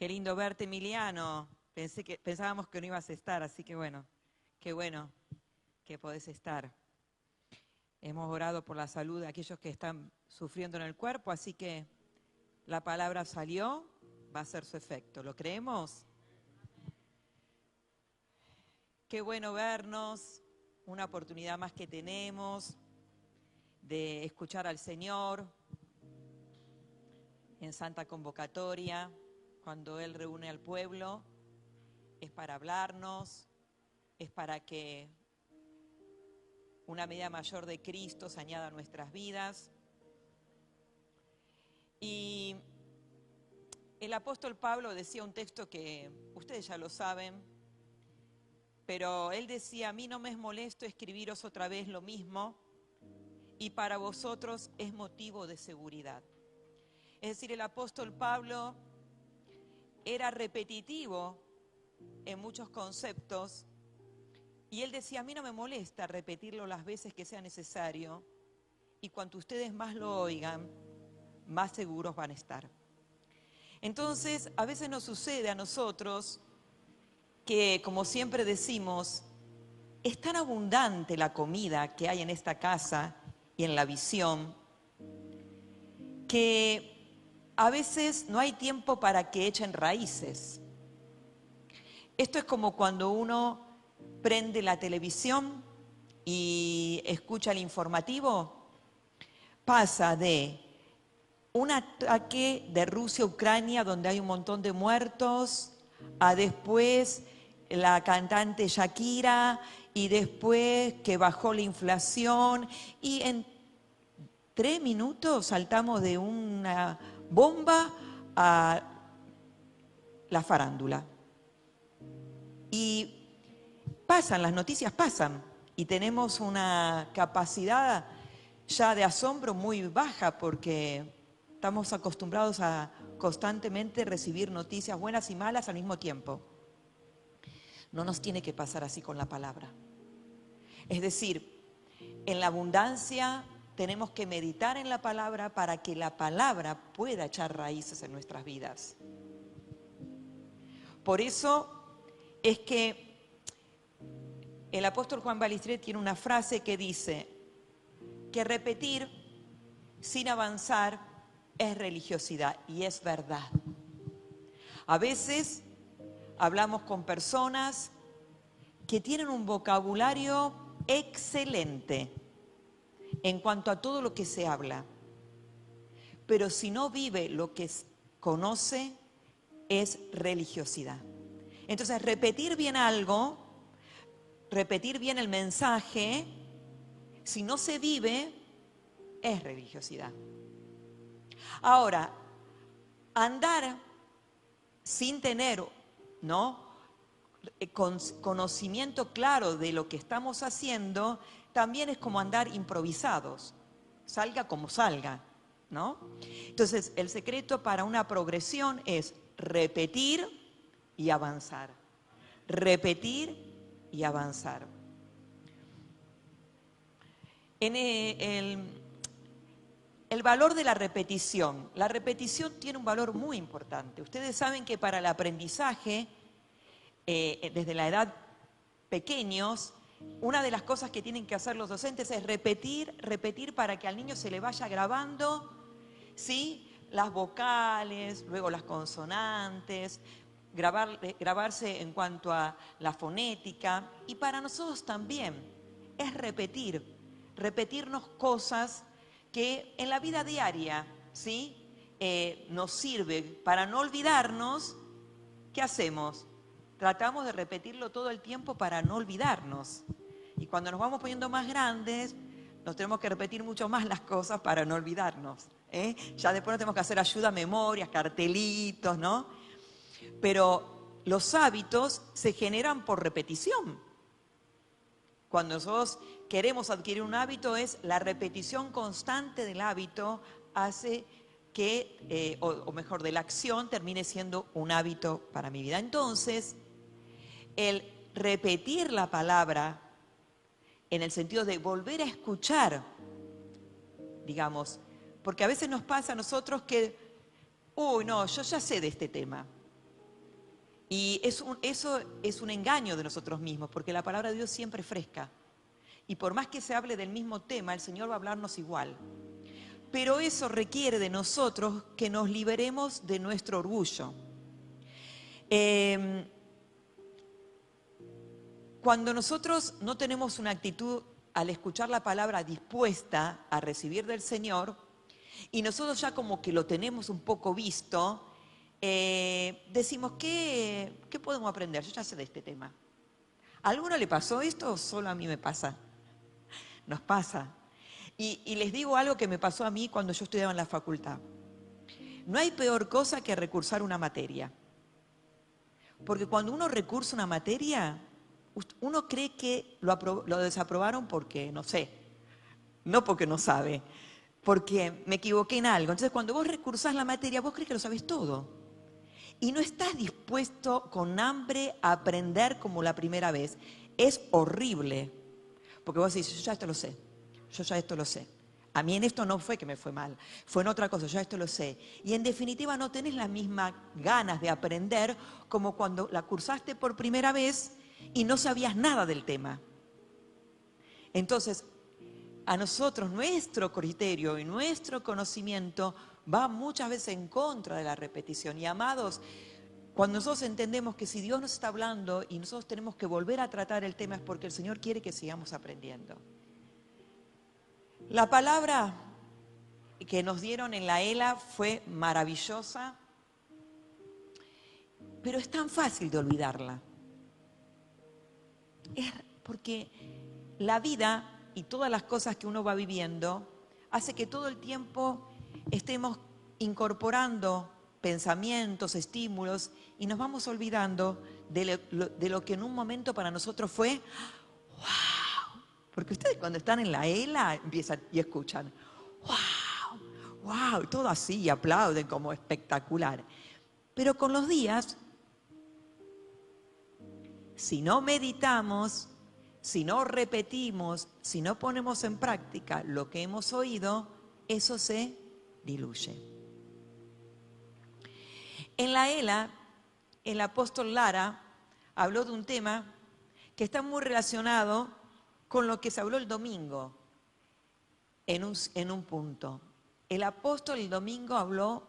Qué lindo verte, Emiliano. Pensábamos que no ibas a estar, así que bueno, qué bueno que podés estar. Hemos orado por la salud de aquellos que están sufriendo en el cuerpo, así que la palabra salió, va a hacer su efecto. ¿Lo creemos? Qué bueno vernos, una oportunidad más que tenemos de escuchar al Señor en Santa Convocatoria, cuando Él reúne al pueblo, es para hablarnos, es para que una medida mayor de Cristo se añada a nuestras vidas. Y el apóstol Pablo decía un texto que ustedes ya lo saben, pero él decía: a mí no me es molesto escribiros otra vez lo mismo, y para vosotros es motivo de seguridad. Es decir, el apóstol Pablo era repetitivo en muchos conceptos, y él decía: a mí no me molesta repetirlo las veces que sea necesario, y cuanto ustedes más lo oigan, más seguros van a estar. Entonces, a veces nos sucede a nosotros que, como siempre decimos, es tan abundante la comida que hay en esta casa y en la visión, que a veces no hay tiempo para que echen raíces. Esto es como cuando uno prende la televisión y escucha el informativo. Pasa de un ataque de Rusia a Ucrania donde hay un montón de muertos, a después la cantante Shakira, y después que bajó la inflación, y en 3 minutos saltamos de una bomba a la farándula. Y pasan, las noticias pasan, y tenemos una capacidad ya de asombro muy baja porque estamos acostumbrados a constantemente recibir noticias buenas y malas al mismo tiempo. No nos tiene que pasar así con la palabra. Es decir, en la abundancia tenemos que meditar en la palabra para que la palabra pueda echar raíces en nuestras vidas. Por eso es que el apóstol Juan Balistré tiene una frase que dice que repetir sin avanzar es religiosidad, y es verdad. A veces hablamos con personas que tienen un vocabulario excelente en cuanto a todo lo que se habla, pero si no vive lo que conoce, es religiosidad. Entonces, repetir bien algo, repetir bien el mensaje, si no se vive, es religiosidad. Ahora, andar sin tener, ¿no?, conocimiento claro de lo que estamos haciendo, también es como andar improvisados, salga como salga, ¿no? Entonces, el secreto para una progresión es repetir y avanzar. Repetir y avanzar. El valor de la repetición. La repetición tiene un valor muy importante. Ustedes saben que para el aprendizaje, desde la edad pequeños, una de las cosas que tienen que hacer los docentes es repetir para que al niño se le vaya grabando, ¿sí?, las vocales, luego las consonantes, grabarse en cuanto a la fonética. Y para nosotros también es repetirnos cosas que en la vida diaria, ¿sí?, nos sirve para no olvidarnos. ¿Qué hacemos? Tratamos de repetirlo todo el tiempo para no olvidarnos. Y cuando nos vamos poniendo más grandes, nos tenemos que repetir mucho más las cosas para no olvidarnos, ¿eh? Ya después nos tenemos que hacer ayuda a memorias, cartelitos, ¿no? Pero los hábitos se generan por repetición. Cuando nosotros queremos adquirir un hábito, es la repetición constante del hábito hace que, o mejor, de la acción termine siendo un hábito para mi vida. Entonces, el repetir la palabra en el sentido de volver a escuchar, digamos, porque a veces nos pasa a nosotros que, uy, no, yo ya sé de este tema, Y eso es un engaño de nosotros mismos, porque la palabra de Dios siempre es fresca. Y por más que se hable del mismo tema, el Señor va a hablarnos igual. Pero eso requiere de nosotros que nos liberemos de nuestro orgullo. Cuando nosotros no tenemos una actitud al escuchar la palabra dispuesta a recibir del Señor, y nosotros ya como que lo tenemos un poco visto, decimos, ¿qué podemos aprender? Yo ya sé de este tema. ¿A alguno le pasó esto o solo a mí me pasa? Nos pasa. Y les digo algo que me pasó a mí cuando yo estudiaba en la facultad. No hay peor cosa que recursar una materia. Porque cuando uno recursa una materia, uno cree que lo desaprobaron porque, no sé, no porque no sabe, porque me equivoqué en algo. Entonces, cuando vos recursás la materia, vos crees que lo sabés todo. Y no estás dispuesto con hambre a aprender como la primera vez. Es horrible. Porque vos decís, yo ya esto lo sé. Yo ya esto lo sé. A mí en esto no fue que me fue mal, fue en otra cosa, yo esto lo sé. Y en definitiva no tenés las mismas ganas de aprender como cuando la cursaste por primera vez y no sabías nada del tema. Entonces, a nosotros, nuestro criterio y nuestro conocimiento va muchas veces en contra de la repetición. Y amados, cuando nosotros entendemos que si Dios nos está hablando y nosotros tenemos que volver a tratar el tema es porque el Señor quiere que sigamos aprendiendo. La palabra que nos dieron en la ELA fue maravillosa, pero es tan fácil de olvidarla. Es porque la vida y todas las cosas que uno va viviendo hace que todo el tiempo estemos incorporando pensamientos, estímulos y nos vamos olvidando de lo que en un momento para nosotros fue ¡wow! Porque ustedes cuando están en la ELA empiezan y escuchan ¡wow! ¡Wow! Todo así y aplauden como espectacular. Pero con los días, si no meditamos, si no repetimos, si no ponemos en práctica lo que hemos oído, eso se diluye. En la ELA, el apóstol Lara habló de un tema que está muy relacionado con lo que se habló el domingo, en un punto. El apóstol el domingo habló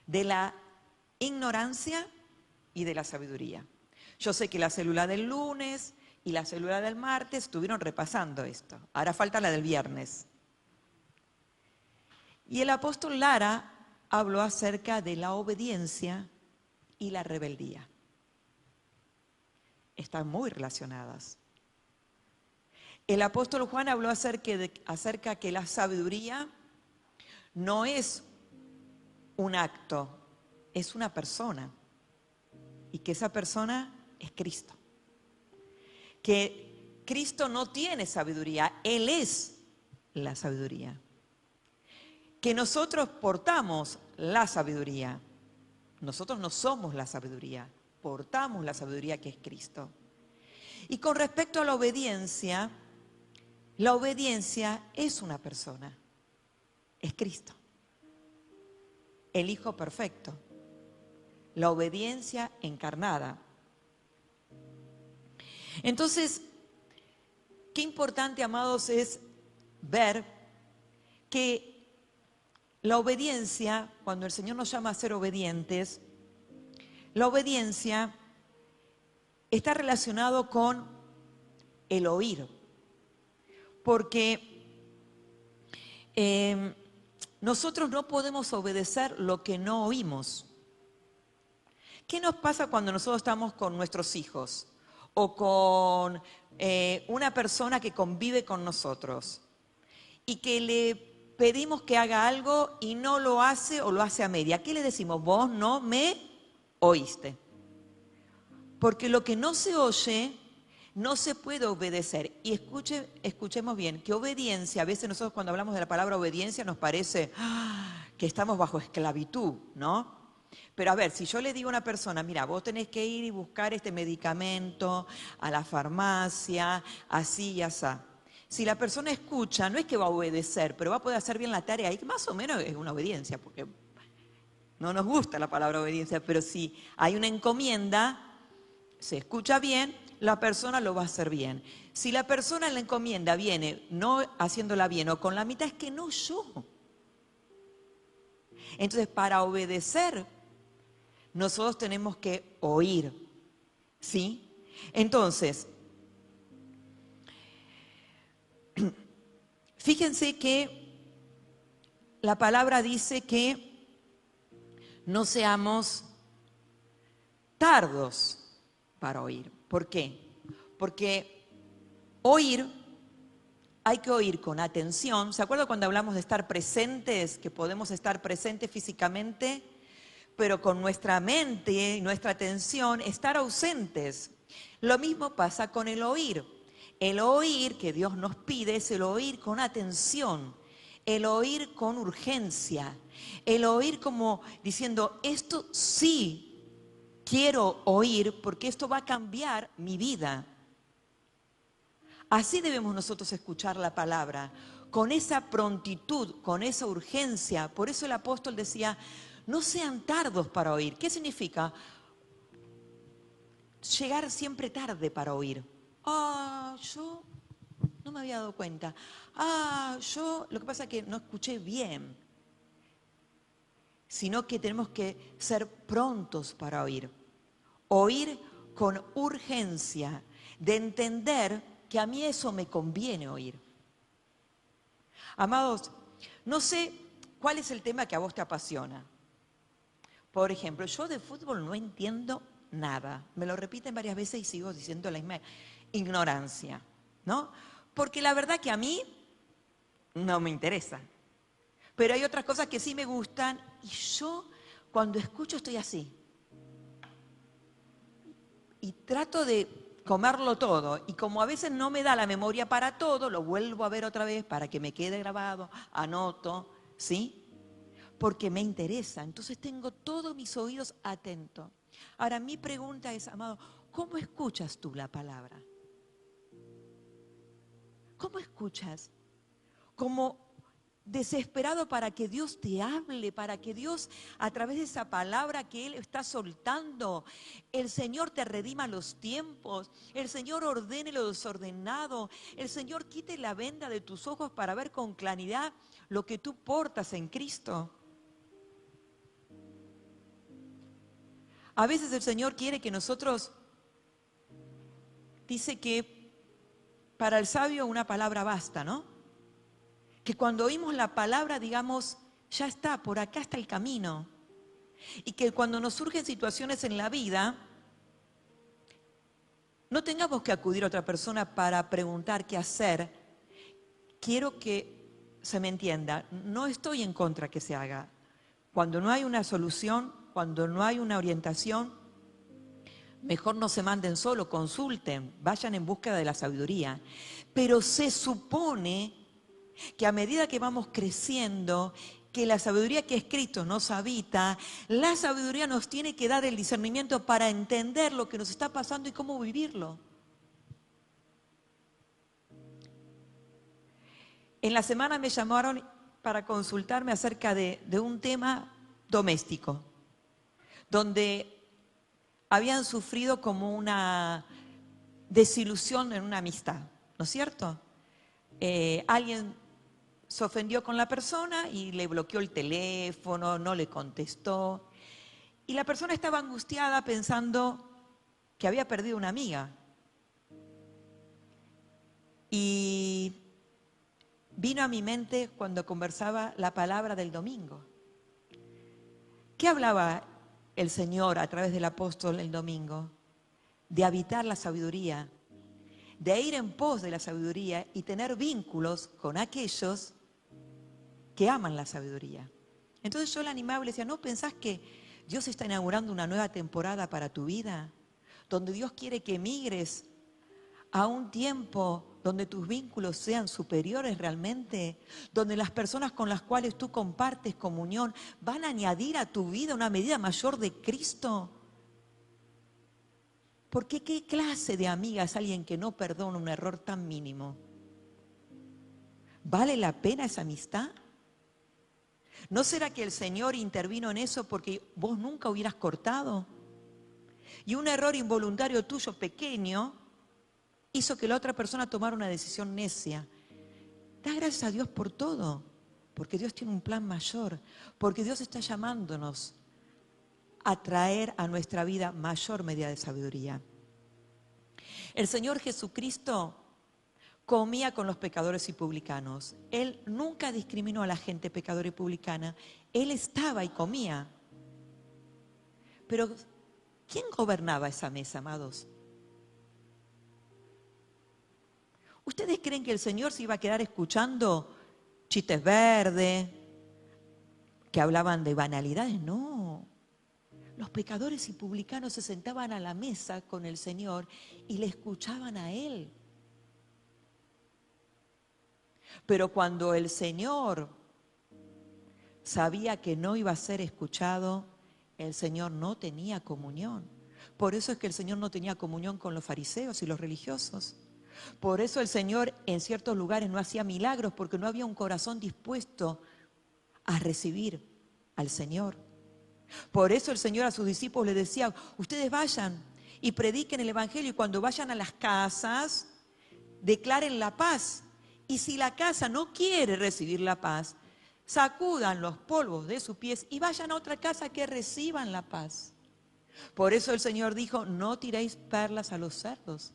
de la ignorancia y de la sabiduría. Yo sé que la célula del lunes y la célula del martes estuvieron repasando esto. Ahora falta la del viernes. Y el apóstol Lara habló acerca de la obediencia y la rebeldía. Están muy relacionadas. El apóstol Juan habló acerca que la sabiduría no es un acto, es una persona. Y que esa persona es Cristo. Que Cristo no tiene sabiduría, Él es la sabiduría. Que nosotros portamos la sabiduría. Nosotros no somos la sabiduría, portamos la sabiduría que es Cristo. Y con respecto a la obediencia es una persona, es Cristo, el Hijo perfecto, la obediencia encarnada. Entonces, qué importante, amados, es ver que la obediencia, cuando el Señor nos llama a ser obedientes, la obediencia está relacionado con el oír. Porque nosotros no podemos obedecer lo que no oímos. ¿Qué nos pasa cuando nosotros estamos con nuestros hijos o con una persona que convive con nosotros y que le pedimos que haga algo y no lo hace o lo hace a media? ¿Qué le decimos? Vos no me oíste. Porque lo que no se oye no se puede obedecer. Y escuchemos bien, que obediencia, a veces nosotros cuando hablamos de la palabra obediencia nos parece que estamos bajo esclavitud, ¿no? Pero a ver, si yo le digo a una persona, mira, vos tenés que ir y buscar este medicamento a la farmacia, así y así. Si la persona escucha, no es que va a obedecer, pero va a poder hacer bien la tarea, y más o menos es una obediencia, porque No nos gusta la palabra obediencia, pero si hay una encomienda, se escucha bien, la persona lo va a hacer bien. Si la persona en la encomienda viene no haciéndola bien o con la mitad, es que no yo. Entonces, para obedecer, nosotros tenemos que oír, ¿sí? Entonces, fíjense que la palabra dice que no seamos tardos para oír. ¿Por qué? Porque oír, hay que oír con atención. ¿Se acuerdan cuando hablamos de estar presentes? Que podemos estar presentes físicamente, pero con nuestra mente y nuestra atención estar ausentes. Lo mismo pasa con el oír. El oír que Dios nos pide es el oír con atención, el oír con urgencia, el oír como diciendo, esto sí quiero oír porque esto va a cambiar mi vida. Así debemos nosotros escuchar la palabra, con esa prontitud, con esa urgencia. Por eso el apóstol decía, no sean tardos para oír. ¿Qué significa? Llegar siempre tarde para oír. Yo no me había dado cuenta. Lo que pasa es que no escuché bien. Sino que tenemos que ser prontos para oír. Oír con urgencia, de entender que a mí eso me conviene oír. Amados, no sé cuál es el tema que a vos te apasiona. Por ejemplo, yo de fútbol no entiendo nada. Me lo repiten varias veces y sigo diciendo la misma ignorancia, ¿no? Porque la verdad que a mí no me interesa. Pero hay otras cosas que sí me gustan y yo cuando escucho estoy así. Y trato de comerlo todo. Y como a veces no me da la memoria para todo, lo vuelvo a ver otra vez para que me quede grabado, anoto, ¿sí? Porque me interesa. Entonces tengo todos mis oídos atentos. Ahora, mi pregunta es, amado, ¿cómo escuchas tú la palabra? ¿Cómo escuchas? Como desesperado para que Dios te hable, para que Dios, a través de esa palabra que Él está soltando, el Señor te redima los tiempos, el Señor ordene lo desordenado, el Señor quite la venda de tus ojos para ver con claridad lo que tú portas en Cristo. A veces el Señor quiere que nosotros, dice que para el sabio una palabra basta, ¿no? Que cuando oímos la palabra digamos, ya está, por acá está el camino. Y que cuando nos surgen situaciones en la vida, no tengamos que acudir a otra persona para preguntar qué hacer. Quiero que se me entienda, no estoy en contra que se haga. Cuando no hay una solución, cuando no hay una orientación, mejor no se manden solo, consulten, vayan en búsqueda de la sabiduría. Pero se supone que a medida que vamos creciendo, que la sabiduría que es Cristo nos habita, la sabiduría nos tiene que dar el discernimiento para entender lo que nos está pasando y cómo vivirlo. En la semana me llamaron para consultarme acerca de un tema doméstico, donde habían sufrido como una desilusión en una amistad, ¿no es cierto? Alguien se ofendió con la persona y le bloqueó el teléfono, no le contestó. Y la persona estaba angustiada pensando que había perdido una amiga. Y vino a mi mente cuando conversaba la palabra del domingo. ¿Qué hablaba el Señor a través del apóstol el domingo? De habitar la sabiduría, de ir en pos de la sabiduría y tener vínculos con aquellos que aman la sabiduría. Entonces yo la animaba y le decía, ¿no pensás que Dios está inaugurando una nueva temporada para tu vida? Donde Dios quiere que emigres a un tiempo donde tus vínculos sean superiores realmente, donde las personas con las cuales tú compartes comunión van a añadir a tu vida una medida mayor de Cristo. Porque ¿qué clase de amiga es alguien que no perdona un error tan mínimo? ¿Vale la pena esa amistad? ¿No será que el Señor intervino en eso porque vos nunca hubieras cortado? Y un error involuntario tuyo pequeño hizo que la otra persona tomara una decisión necia. Da gracias a Dios por todo, porque Dios tiene un plan mayor, porque Dios está llamándonos a traer a nuestra vida mayor medida de sabiduría. El Señor Jesucristo comía con los pecadores y publicanos. Él nunca discriminó a la gente pecadora y publicana. Él estaba y comía. Pero, ¿quién gobernaba esa mesa, amados? ¿Ustedes creen que el Señor se iba a quedar escuchando chistes verdes, que hablaban de banalidades? No. Los pecadores y publicanos se sentaban a la mesa con el Señor y le escuchaban a Él. Pero cuando el Señor sabía que no iba a ser escuchado, el Señor no tenía comunión. Por eso es que el Señor no tenía comunión con los fariseos y los religiosos. Por eso el Señor en ciertos lugares no hacía milagros, porque no había un corazón dispuesto a recibir al Señor. Por eso el Señor a sus discípulos les decía: ustedes vayan y prediquen el Evangelio, y cuando vayan a las casas, declaren la paz. Y si la casa no quiere recibir la paz, sacudan los polvos de sus pies y vayan a otra casa que reciban la paz. Por eso el Señor dijo: no tiréis perlas a los cerdos.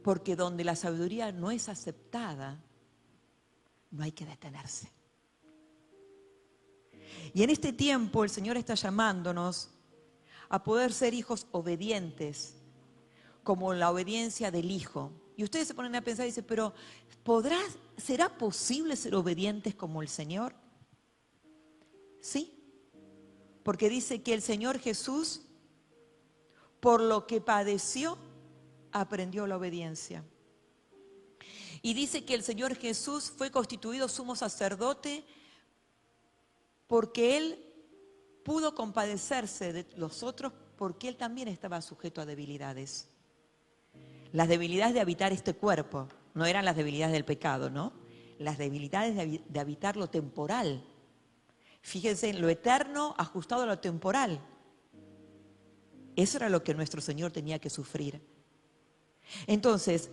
Porque donde la sabiduría no es aceptada, no hay que detenerse. Y en este tiempo el Señor está llamándonos a poder ser hijos obedientes, como la obediencia del Hijo. Y ustedes se ponen a pensar y dicen: pero ¿será posible ser obedientes como el Señor? Sí, porque dice que el Señor Jesús, por lo que padeció, aprendió la obediencia. Y dice que el Señor Jesús fue constituido sumo sacerdote porque Él pudo compadecerse de los otros, porque Él también estaba sujeto a debilidades. Las debilidades de habitar este cuerpo, no eran las debilidades del pecado, ¿no? Las debilidades de habitar lo temporal. Fíjense en lo eterno ajustado a lo temporal. Eso era lo que nuestro Señor tenía que sufrir. Entonces,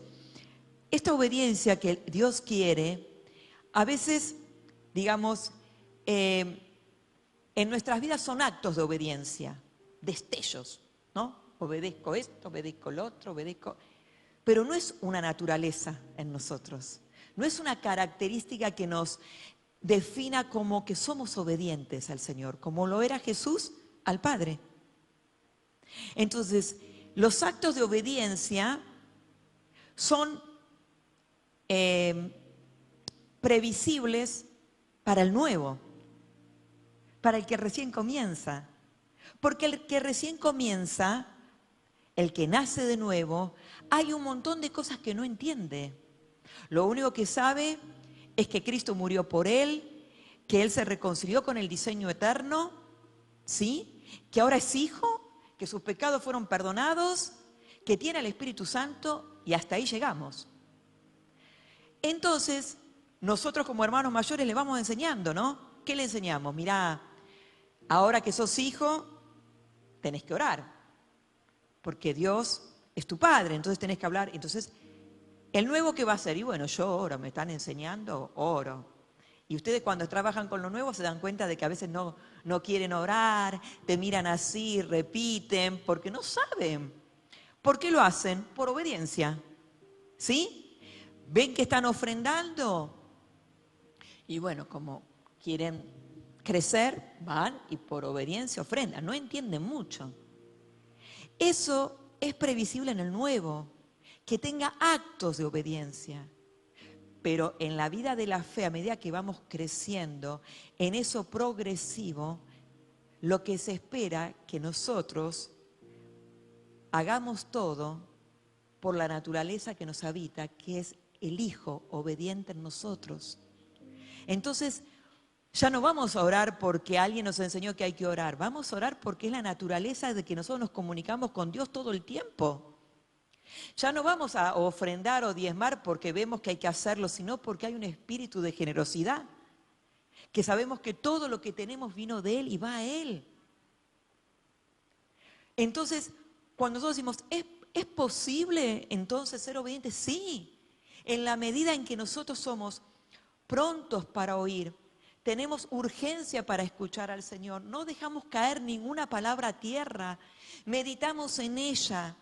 esta obediencia que Dios quiere, a veces, digamos, en nuestras vidas son actos de obediencia, destellos, ¿no? Obedezco esto, obedezco lo otro, obedezco. Pero no es una naturaleza en nosotros, no es una característica que nos defina como que somos obedientes al Señor, como lo era Jesús al Padre. Entonces, los actos de obediencia son previsibles para el nuevo, para el que recién comienza. Porque el que recién comienza, el que nace de nuevo, hay un montón de cosas que no entiende. Lo único que sabe es que Cristo murió por él, que él se reconcilió con el diseño eterno, ¿sí? Que ahora es hijo, que sus pecados fueron perdonados, que tiene el Espíritu Santo, y hasta ahí llegamos. Entonces, nosotros como hermanos mayores le vamos enseñando, ¿no? ¿Qué le enseñamos? Mirá, ahora que sos hijo, tenés que orar, porque Dios es tu Padre, entonces tenés que hablar. Entonces, ¿el nuevo qué va a hacer? Y bueno, yo oro, me están enseñando, oro. Y ustedes cuando trabajan con lo nuevo se dan cuenta de que a veces no quieren orar, te miran así, repiten, porque no saben. ¿Por qué lo hacen? Por obediencia, ¿sí? ¿Ven que están ofrendando? Y bueno, como quieren crecer, van y por obediencia ofrendan. No entienden mucho. Eso es previsible en el nuevo, que tenga actos de obediencia. Pero en la vida de la fe, a medida que vamos creciendo, en eso progresivo, lo que se espera que nosotros hagamos todo por la naturaleza que nos habita, que es el Hijo obediente en nosotros. Entonces, ya no vamos a orar porque alguien nos enseñó que hay que orar. Vamos a orar porque es la naturaleza de que nosotros nos comunicamos con Dios todo el tiempo. Ya no vamos a ofrendar o diezmar porque vemos que hay que hacerlo, sino porque hay un espíritu de generosidad. que sabemos que todo lo que tenemos vino de Él y va a Él. Entonces, cuando nosotros decimos, ¿es posible entonces ser obedientes? Sí, en la medida en que nosotros somos prontos para oír, tenemos urgencia para escuchar al Señor, no dejamos caer ninguna palabra a tierra, meditamos en ella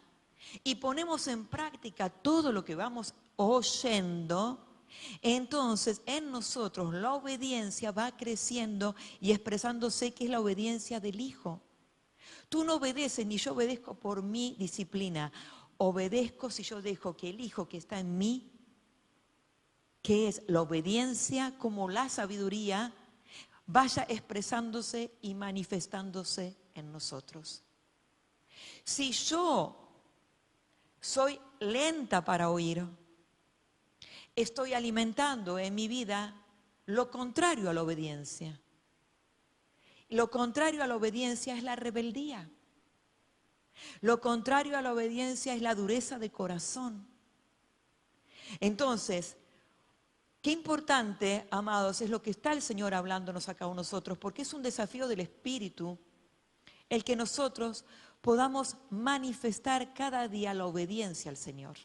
y ponemos en práctica todo lo que vamos oyendo, entonces en nosotros la obediencia va creciendo y expresándose, que es la obediencia del Hijo. Tú no obedeces ni yo obedezco por mi disciplina, obedezco si yo dejo que el Hijo que está en mí, que es la obediencia como la sabiduría, vaya expresándose y manifestándose en nosotros. Si yo soy lenta para oír, estoy alimentando en mi vida lo contrario a la obediencia. Lo contrario a la obediencia es la rebeldía. Lo contrario a la obediencia es la dureza de corazón. Entonces, qué importante, amados, es lo que está el Señor hablándonos a cada uno de nosotros, porque es un desafío del Espíritu el que nosotros podamos manifestar cada día la obediencia al Señor.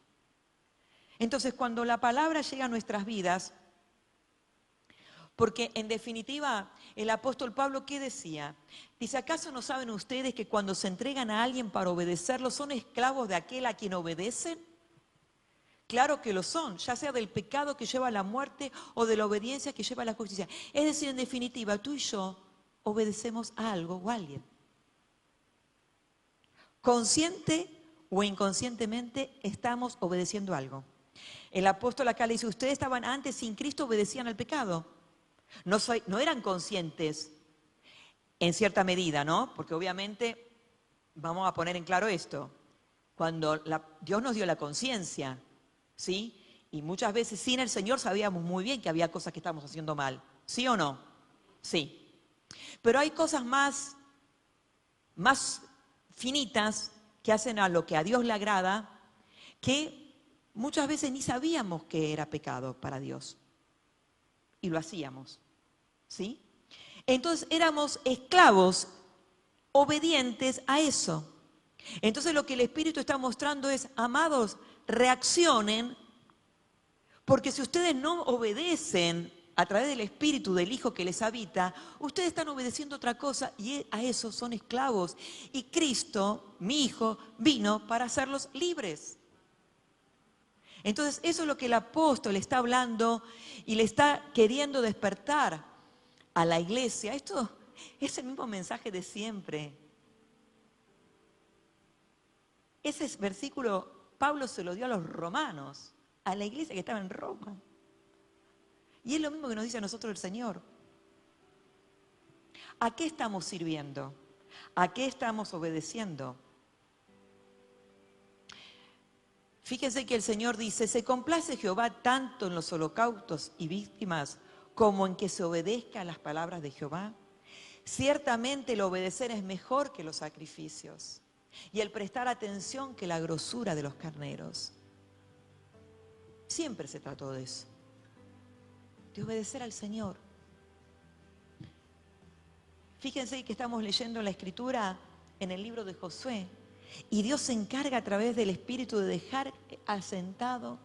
Entonces, cuando la palabra llega a nuestras vidas, porque en definitiva el apóstol Pablo, ¿qué decía? Dice, ¿acaso no saben ustedes que cuando se entregan a alguien para obedecerlo son esclavos de aquel a quien obedecen? Claro que lo son, ya sea del pecado que lleva a la muerte o de la obediencia que lleva a la justicia. Es decir, en definitiva, tú y yo obedecemos a algo o a alguien. Consciente o inconscientemente estamos obedeciendo algo. El apóstol acá le dice, ustedes estaban antes sin Cristo, obedecían al pecado. No eran conscientes en cierta medida, ¿no? Porque obviamente, vamos a poner en claro esto, cuando Dios nos dio la conciencia, ¿sí? Y muchas veces sin el Señor sabíamos muy bien que había cosas que estábamos haciendo mal, ¿sí o no? Sí. Pero hay cosas más finitas que hacen a lo que a Dios le agrada, que muchas veces ni sabíamos que era pecado para Dios. Y lo hacíamos, ¿sí? Entonces éramos esclavos, obedientes a eso. Entonces lo que el Espíritu está mostrando es, amados, reaccionen, porque si ustedes no obedecen a través del Espíritu del Hijo que les habita, ustedes están obedeciendo otra cosa y a eso son esclavos. Y Cristo, mi Hijo, vino para hacerlos libres. Entonces eso es lo que el apóstol está hablando y le está queriendo despertar a la iglesia. Esto es el mismo mensaje de siempre. Ese versículo Pablo se lo dio a los romanos, a la iglesia que estaba en Roma. Y es lo mismo que nos dice a nosotros el Señor. ¿A qué estamos sirviendo? ¿A qué estamos obedeciendo? Fíjense que el Señor dice, se complace Jehová tanto en los holocaustos y víctimas como en que se obedezca a las palabras de Jehová. Ciertamente el obedecer es mejor que los sacrificios y el prestar atención que la grosura de los carneros. Siempre se trató de eso, de obedecer al Señor. Fíjense que estamos leyendo la Escritura en el libro de Josué. Y Dios se encarga a través del Espíritu de dejar asentado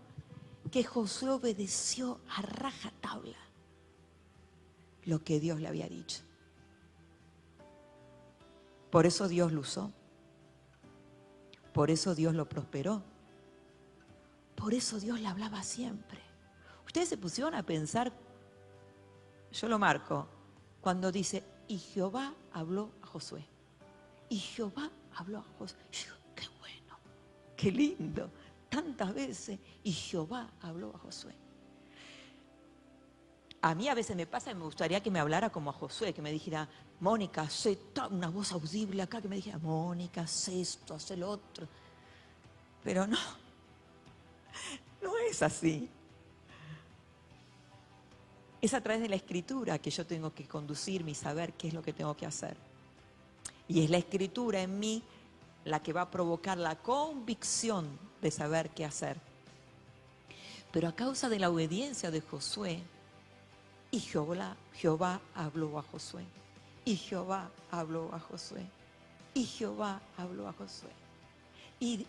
que Josué obedeció a rajatabla lo que Dios le había dicho. Por eso Dios lo usó. Por eso Dios lo prosperó. Por eso Dios le hablaba siempre. Ustedes se pusieron a pensar, yo lo marco, cuando dice, y Jehová habló a Josué. Y Jehová habló a Josué. Qué bueno, qué lindo. Tantas veces. Y Jehová habló a Josué. A mí a veces me pasa y me gustaría que me hablara como a Josué, que me dijera, Mónica, sé, una voz audible acá, que me dijera, Mónica, sé esto, sé lo otro. Pero no, no es así. Es a través de la Escritura que yo tengo que conducirme y saber qué es lo que tengo que hacer. Y es la Escritura en mí la que va a provocar la convicción de saber qué hacer. Pero a causa de la obediencia de Josué, Y Jehová habló a Josué. Y Jehová habló a Josué. Y Jehová habló a Josué. Y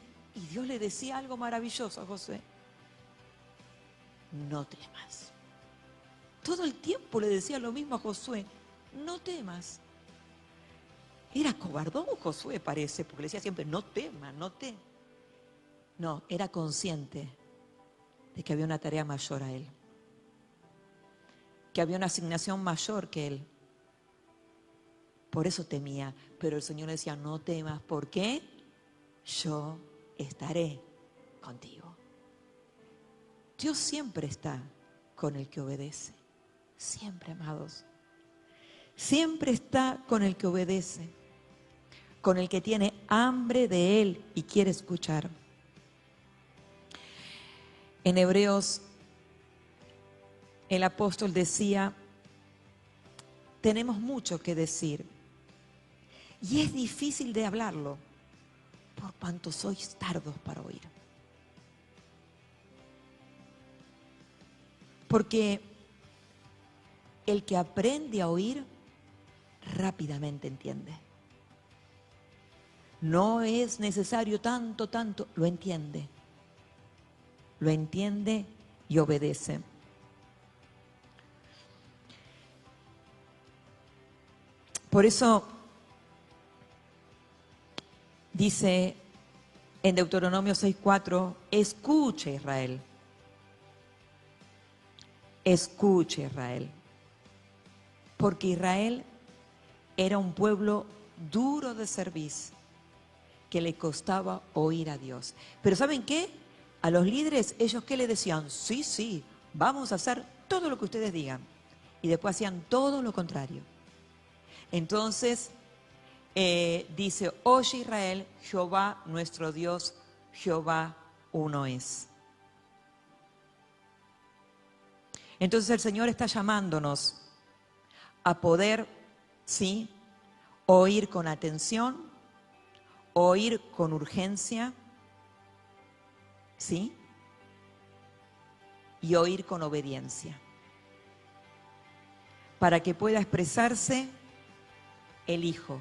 Dios le decía algo maravilloso a Josué. No temas. Todo el tiempo le decía lo mismo a Josué. No temas. Era cobardón Josué, parece, porque le decía siempre, no temas, no temas. No, era consciente de que había una tarea mayor a él. Que había una asignación mayor que él. Por eso temía. Pero el Señor decía, no temas. ¿Por qué? Yo estaré contigo. Dios siempre está con el que obedece. Siempre, amados. Siempre está con el que obedece. Con el que tiene hambre de Él y quiere escuchar. En Hebreos, el apóstol decía, tenemos mucho que decir. Y es difícil de hablarlo, por cuanto sois tardos para oír. Porque el que aprende a oír, rápidamente entiende. No es necesario tanto, lo entiende. Lo entiende y obedece. Por eso dice en Deuteronomio 6:4, escuche Israel. Escuche Israel. Porque Israel era un pueblo duro de cerviz, que le costaba oír a Dios. Pero ¿saben qué? A los líderes, ellos ¿qué le decían? Sí, sí, vamos a hacer todo lo que ustedes digan. Y después hacían todo lo contrario. Entonces, dice, oye Israel, Jehová nuestro Dios, Jehová uno es. Entonces el Señor está llamándonos a poder, sí, oír con atención, oír con urgencia, ¿sí? Y oír con obediencia. Para que pueda expresarse el Hijo,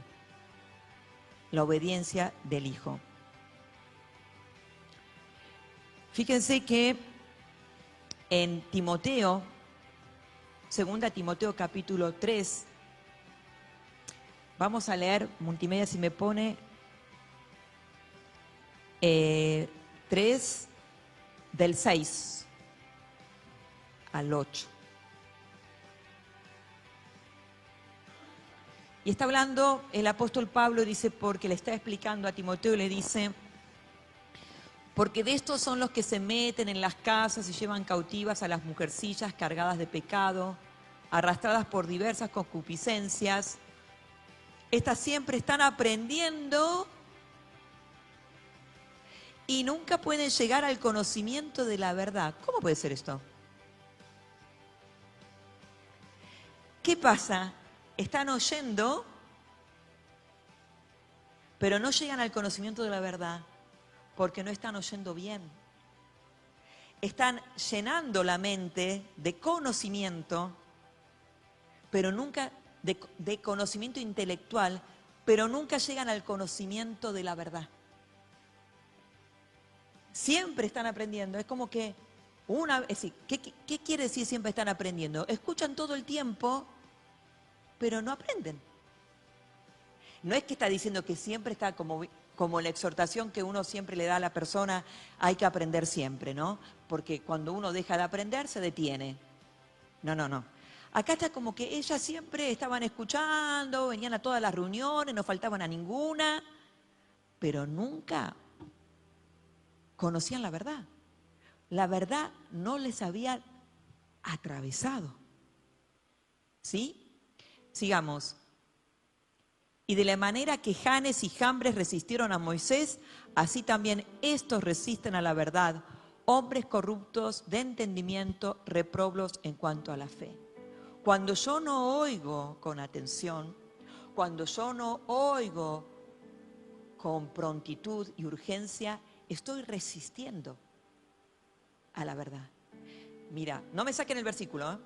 la obediencia del Hijo. Fíjense que en Timoteo, 2 Timoteo capítulo 3, vamos a leer, multimedia si me pone, 3 del 6 al 8. Y está hablando el apóstol Pablo, dice, porque le está explicando a Timoteo y le dice, porque de estos son los que se meten en las casas y llevan cautivas a las mujercillas cargadas de pecado, arrastradas por diversas concupiscencias. Estas siempre están aprendiendo y nunca pueden llegar al conocimiento de la verdad. ¿Cómo puede ser esto? ¿Qué pasa? Están oyendo, pero no llegan al conocimiento de la verdad, porque no están oyendo bien. Están llenando la mente de conocimiento, pero nunca de conocimiento intelectual, pero nunca llegan al conocimiento de la verdad. Siempre están aprendiendo. Es como que es decir, ¿qué quiere decir siempre están aprendiendo? Escuchan todo el tiempo, pero no aprenden. No es que está diciendo que siempre está como la exhortación que uno siempre le da a la persona, hay que aprender siempre, ¿no? Porque cuando uno deja de aprender, se detiene. No, no, no. Acá está como que ellas siempre estaban escuchando, venían a todas las reuniones, no faltaban a ninguna, pero nunca conocían la verdad. La verdad no les había atravesado. ¿Sí? Sigamos. Y de la manera que Janes y Jambres resistieron a Moisés, así también estos resisten a la verdad, hombres corruptos de entendimiento, reprobos en cuanto a la fe. Cuando yo no oigo con atención, cuando yo no oigo con prontitud y urgencia, estoy resistiendo a la verdad. Mira, no me saquen el versículo, ¿eh?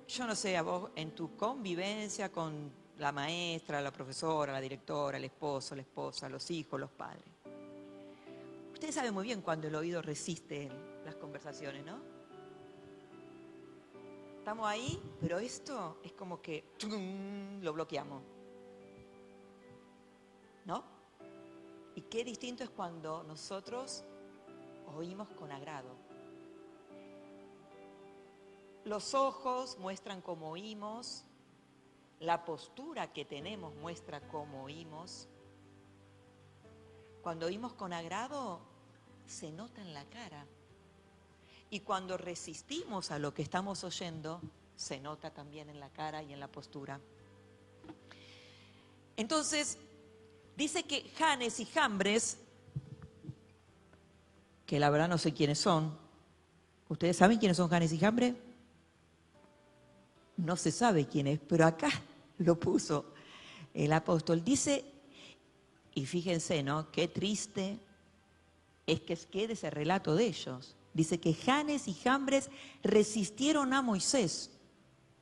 yo no sé, a vos en tu convivencia con la maestra, la profesora, la directora, el esposo, la esposa, los hijos, los padres. Ustedes saben muy bien cuando el oído resiste las conversaciones, ¿no? Estamos ahí, pero esto es como que lo bloqueamos, ¿no? Y qué distinto es cuando nosotros oímos con agrado. Los ojos muestran cómo oímos, la postura que tenemos muestra cómo oímos. Cuando oímos con agrado, se nota en la cara. Y cuando resistimos a lo que estamos oyendo, se nota también en la cara y en la postura. Entonces, dice que Janes y Jambres, que la verdad no sé quiénes son. ¿Ustedes saben quiénes son Janes y Jambres? No se sabe quién es, pero acá lo puso el apóstol. Dice, y fíjense, ¿no? Qué triste es que quede ese relato de ellos. Dice que Janes y Jambres resistieron a Moisés.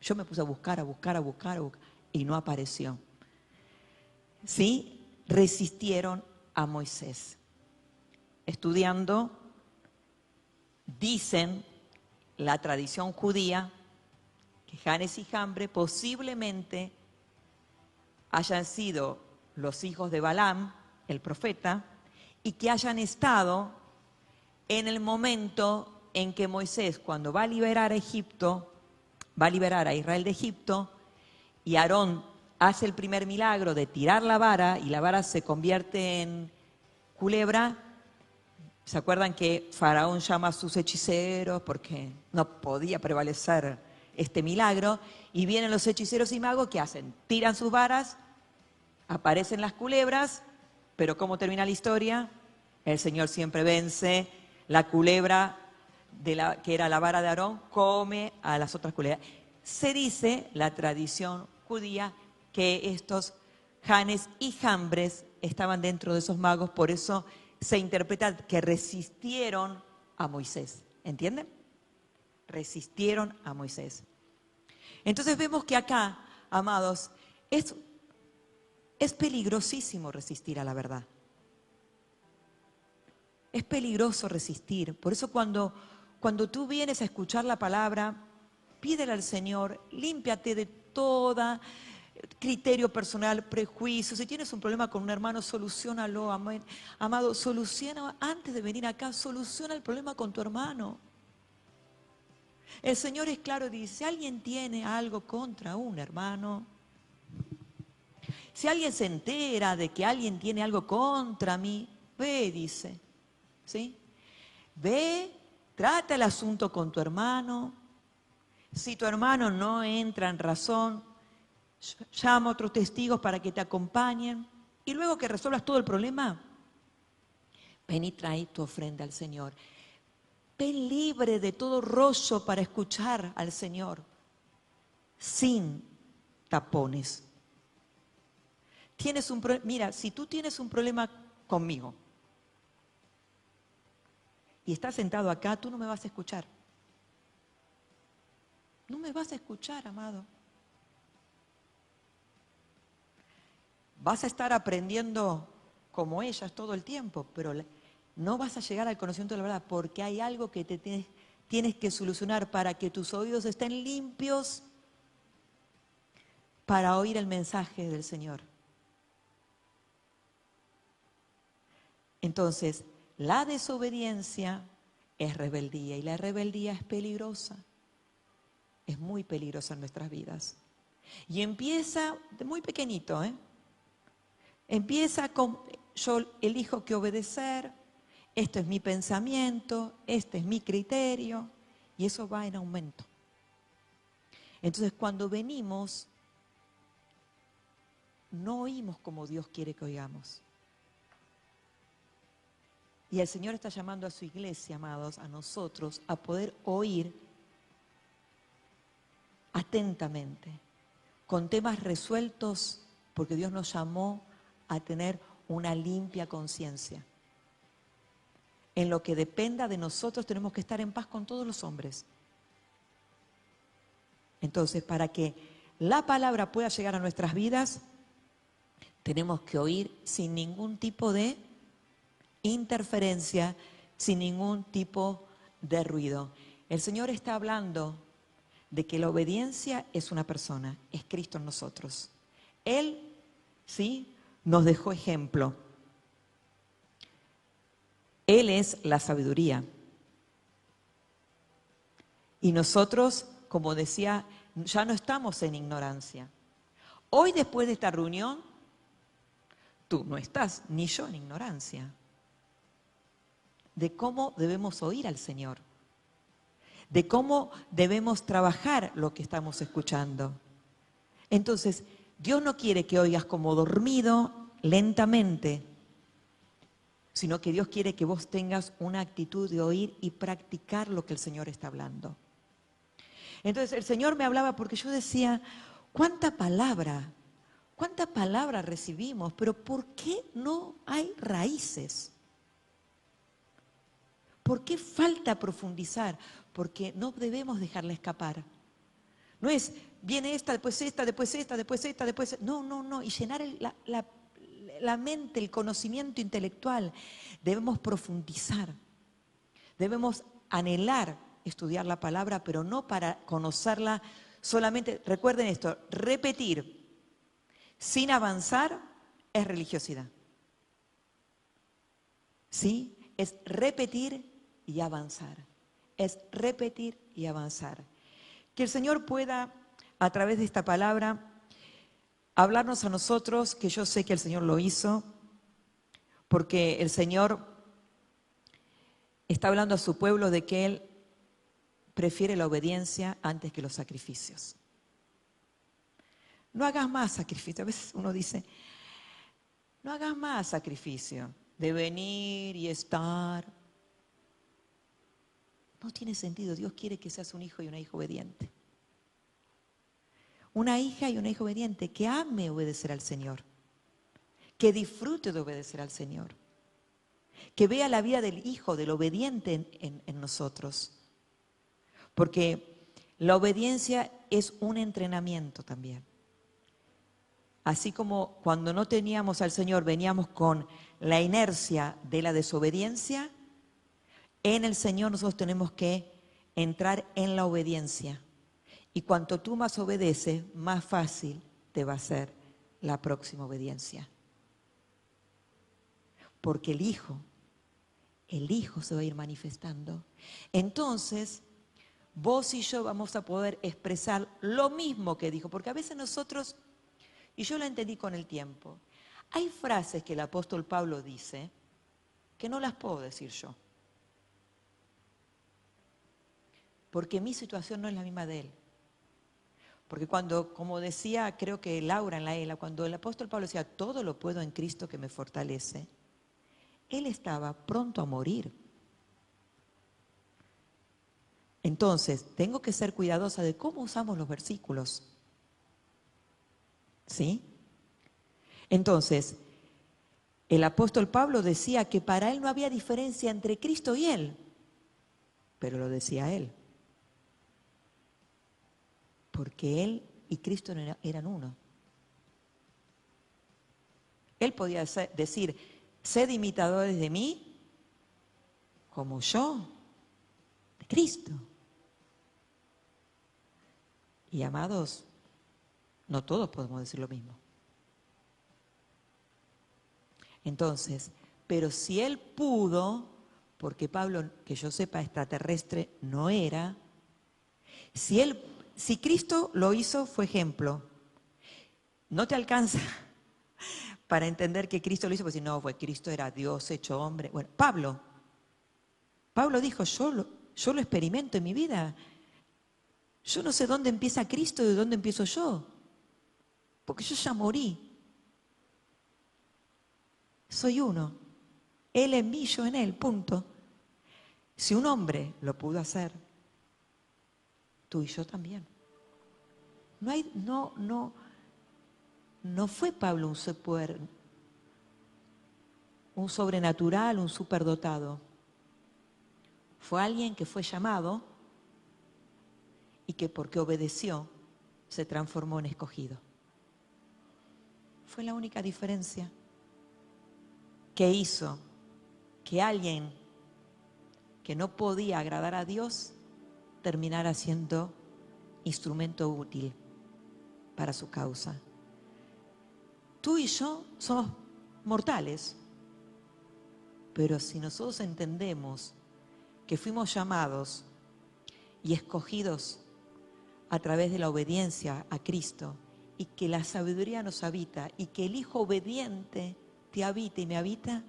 Yo me puse a buscar, y no apareció. ¿Sí? Resistieron a Moisés. Estudiando, dicen la tradición judía que Janes y Jambres posiblemente hayan sido los hijos de Balaam, el profeta, y que hayan estado en el momento en que Moisés, cuando va a liberar a Egipto, va a liberar a Israel de Egipto, y Aarón hace el primer milagro de tirar la vara, y la vara se convierte en culebra. ¿Se acuerdan que Faraón llama a sus hechiceros porque no podía prevalecer este milagro? Y vienen los hechiceros y magos, ¿qué hacen? Tiran sus varas, aparecen las culebras, pero ¿cómo termina la historia? El Señor siempre vence. La culebra, que era la vara de Aarón, come a las otras culebras. Se dice, la tradición judía, que estos Janes y Jambres estaban dentro de esos magos, por eso se interpreta que resistieron a Moisés. ¿Entienden? Resistieron a Moisés. Entonces vemos que acá, amados, es peligrosísimo resistir a la verdad. Es peligroso resistir. Por eso cuando tú vienes a escuchar la palabra, pídele al Señor, límpiate de toda criterio personal, prejuicio. Si tienes un problema con un hermano, soluciónalo, amado. Soluciona antes de venir acá, soluciona el problema con tu hermano. El Señor es claro, dice, si alguien tiene algo contra un hermano, si alguien se entera de que alguien tiene algo contra mí, ve, dice, ¿sí? Ve, trata el asunto con tu hermano. Si tu hermano no entra en razón, llama a otros testigos para que te acompañen. Y luego que resuelvas todo el problema, ven y trae tu ofrenda al Señor. Ven libre de todo rollo para escuchar al Señor, sin tapones. Mira, si tú tienes un problema conmigo y estás sentado acá, tú no me vas a escuchar. No me vas a escuchar, amado. Vas a estar aprendiendo como ellas todo el tiempo, pero no vas a llegar al conocimiento de la verdad porque hay algo que tienes que solucionar para que tus oídos estén limpios para oír el mensaje del Señor. Entonces, la desobediencia es rebeldía y la rebeldía es peligrosa. Es muy peligrosa en nuestras vidas. Y empieza de muy pequeñito, Empieza con, yo elijo que obedecer, esto es mi pensamiento, este es mi criterio, y eso va en aumento. Entonces, cuando venimos, no oímos como Dios quiere que oigamos. Y el Señor está llamando a su iglesia, amados, a nosotros, a poder oír atentamente, con temas resueltos, porque Dios nos llamó a tener una limpia conciencia. En lo que dependa de nosotros tenemos que estar en paz con todos los hombres. Entonces, para que la palabra pueda llegar a nuestras vidas, tenemos que oír sin ningún tipo de interferencia, sin ningún tipo de ruido. El Señor está hablando de que la obediencia es una persona, es Cristo en nosotros. Él, sí, nos dejó ejemplo. Él es la sabiduría. Y nosotros, como decía, ya no estamos en ignorancia. Hoy, después de esta reunión, tú no estás, ni yo, en ignorancia de cómo debemos oír al Señor, de cómo debemos trabajar lo que estamos escuchando. Entonces, Dios no quiere que oigas como dormido, lentamente, sino que Dios quiere que vos tengas una actitud de oír y practicar lo que el Señor está hablando. Entonces, el Señor me hablaba porque yo decía, ¿cuánta palabra recibimos? Pero ¿por qué no hay raíces? ¿Por qué falta profundizar? Porque no debemos dejarla escapar. No es, viene esta, después esta, después esta, después esta, después esta. No, no, no. Y llenar la mente, el conocimiento intelectual. Debemos profundizar. Debemos anhelar estudiar la palabra, pero no para conocerla solamente. Recuerden esto, repetir sin avanzar es religiosidad. ¿Sí? Es repetir y avanzar. Es repetir y avanzar. Que el Señor pueda, a través de esta palabra, hablarnos a nosotros, que yo sé que el Señor lo hizo, porque el Señor está hablando a su pueblo de que Él prefiere la obediencia antes que los sacrificios. No hagas más sacrificio. A veces uno dice, no hagas más sacrificio de venir y estar. No tiene sentido. Dios quiere que seas un hijo y una hija obediente. Una hija y una hija obediente que ame obedecer al Señor. Que disfrute de obedecer al Señor. Que vea la vida del hijo, del obediente en nosotros. Porque la obediencia es un entrenamiento también. Así como cuando no teníamos al Señor veníamos con la inercia de la desobediencia, en el Señor nosotros tenemos que entrar en la obediencia. Y cuanto tú más obedeces, más fácil te va a ser la próxima obediencia. Porque el Hijo se va a ir manifestando. Entonces, vos y yo vamos a poder expresar lo mismo que dijo. Porque a veces nosotros, y yo lo entendí con el tiempo, hay frases que el apóstol Pablo dice que no las puedo decir yo. Porque mi situación no es la misma de él. Porque cuando, como decía, creo que Laura en la ELA, cuando el apóstol Pablo decía, todo lo puedo en Cristo que me fortalece, él estaba pronto a morir. Entonces, tengo que ser cuidadosa de cómo usamos los versículos. ¿Sí? Entonces, el apóstol Pablo decía que para él no había diferencia entre Cristo y él, pero lo decía él. Porque él y Cristo eran uno. Él podía decir, sed imitadores de mí, como yo, de Cristo. Y amados, no todos podemos decir lo mismo. Entonces, pero si él pudo, porque Pablo, que yo sepa, extraterrestre no era, si Cristo lo hizo, fue ejemplo. No te alcanza para entender que Cristo lo hizo, porque si no, pues Cristo era Dios hecho hombre. Bueno, Pablo dijo, yo lo experimento en mi vida. Yo no sé dónde empieza Cristo y de dónde empiezo yo, porque yo ya morí. Soy uno. Él en mí, yo en él, punto. Si un hombre lo pudo hacer, tú y yo también. No fue Pablo un sobrenatural, un superdotado. Fue alguien que fue llamado y que porque obedeció se transformó en escogido. Fue la única diferencia que hizo que alguien que no podía agradar a Dios terminara siendo instrumento útil para su causa. Tú y yo somos mortales, pero si nosotros entendemos que fuimos llamados y escogidos a través de la obediencia a Cristo, y que la sabiduría nos habita, y que el Hijo obediente te habita y me habita,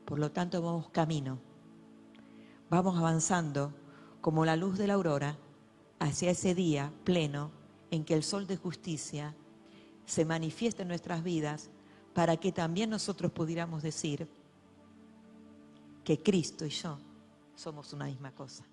por lo tanto vamos camino, vamos avanzando como la luz de la aurora hacia ese día pleno en que el sol de justicia se manifiesta en nuestras vidas, para que también nosotros pudiéramos decir que Cristo y yo somos una misma cosa.